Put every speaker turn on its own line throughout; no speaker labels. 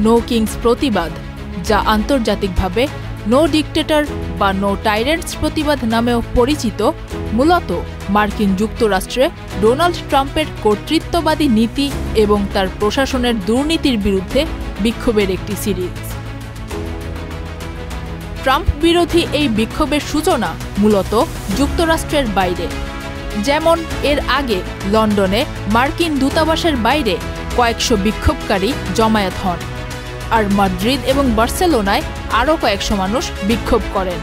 No Kings প্রতিবাদ, যা আন্তর্জাতিকভাবে নো ডিক্টেটর বা নো টাইরেন্টস প্রতিবাদ নামেও পরিচিত, মূলত মার্কিন যুক্তরাষ্ট্রে ডোনাল্ড ট্রাম্পের কর্তৃত্ববাদী নীতি এবং তার প্রশাসনের দুর্নীতির বিরুদ্ধে বিক্ষোভের একটি সিরিজ। ট্রাম্প বিরোধী এই বিক্ষোভের সূচনা মূলত যুক্তরাষ্ট্রের বাইরে, যেমন এর আগে লন্ডনে মার্কিন দূতাবাসের বাইরে কয়েকশো বিক্ষোভকারী জমায়েত হন, আর মাদ্রিদ এবং বার্সেলোনায় আরও কয়েকশো মানুষ বিক্ষোভ করেন।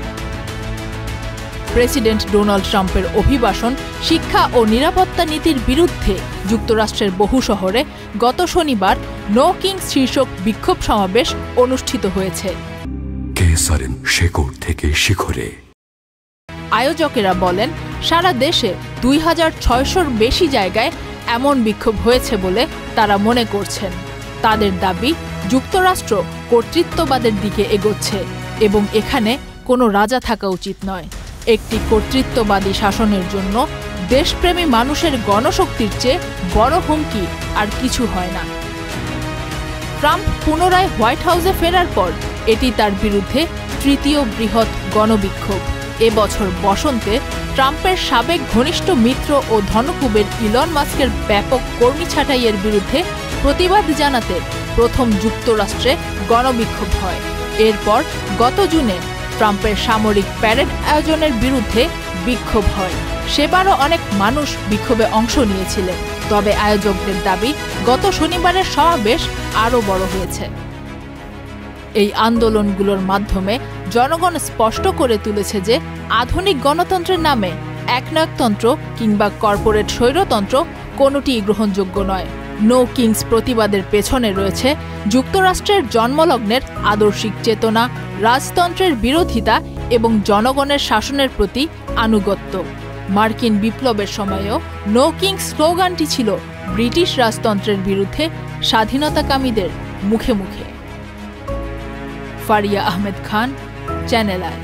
প্রেসিডেন্ট ডোনাল্ড ট্রাম্পের অভিবাসন, শিক্ষা ও নিরাপত্তা নীতির বিরুদ্ধে যুক্তরাষ্ট্রের বহু শহরে গত শনিবার নো কিংস শীর্ষক বিক্ষোভ সমাবেশ অনুষ্ঠিত হয়েছে। আয়োজকেরা বলেন, সারা দেশে 2600-র বেশি জায়গায় এমন বিক্ষোভ হয়েছে বলে তারা মনে করছেন। তাদের দাবি, যুক্তরাষ্ট্র কর্তৃত্ববাদের দিকে এগোচ্ছে এবং এখানে কোনো রাজা থাকা উচিত নয়। একটি কর্তৃত্ববাদী শাসনের জন্য দেশপ্রেমী মানুষের গণশক্তির চেয়ে বড় হুমকি আর কিছু হয় না। ট্রাম্প পুনরায় হোয়াইট হাউসে ফেরার পর এটি তার বিরুদ্ধে তৃতীয় বৃহৎ গণবিক্ষোভ। এবছর বসন্তে ট্রাম্পের সাবেক ঘনিষ্ঠ মিত্র ও ধনকুবের ইলন মাস্কের ব্যাপক কর্মী ছাঁটাইয়ের বিরুদ্ধে প্রতিবাদ জানাতে প্রথম যুক্তরাষ্ট্রে গণবিক্ষোভ হয়। এরপর গত জুনে ট্রাম্পের সামরিক প্যারেড আয়োজনের বিরুদ্ধে বিক্ষোভ হয়। সেবারও অনেক মানুষ বিক্ষোভে অংশ নিয়েছিলেন, তবে আয়োজকদের দাবি গত শনিবারের সমাবেশ আরও বড় হয়েছে। এই আন্দোলনগুলোর মাধ্যমে জনগণ স্পষ্ট করে তুলেছে যে আধুনিক গণতন্ত্রের নামে একনায়কতন্ত্র কিংবা কর্পোরেট স্বৈরতন্ত্র কোনোটিই গ্রহণযোগ্য নয়। নো কিংস প্রতিবাদের পেছনে রয়েছে যুক্তরাষ্ট্রের জন্মলগ্নের আদর্শিক চেতনা, রাজতন্ত্রের বিরোধিতা এবং জনগণের শাসনের প্রতি আনুগত্য। মার্কিন বিপ্লবের সময়ও নো কিংস স্লোগানটি ছিল ব্রিটিশ রাজতন্ত্রের বিরুদ্ধে স্বাধীনতাকামীদের মুখে মুখে। Faria Ahmed Khan, channel I.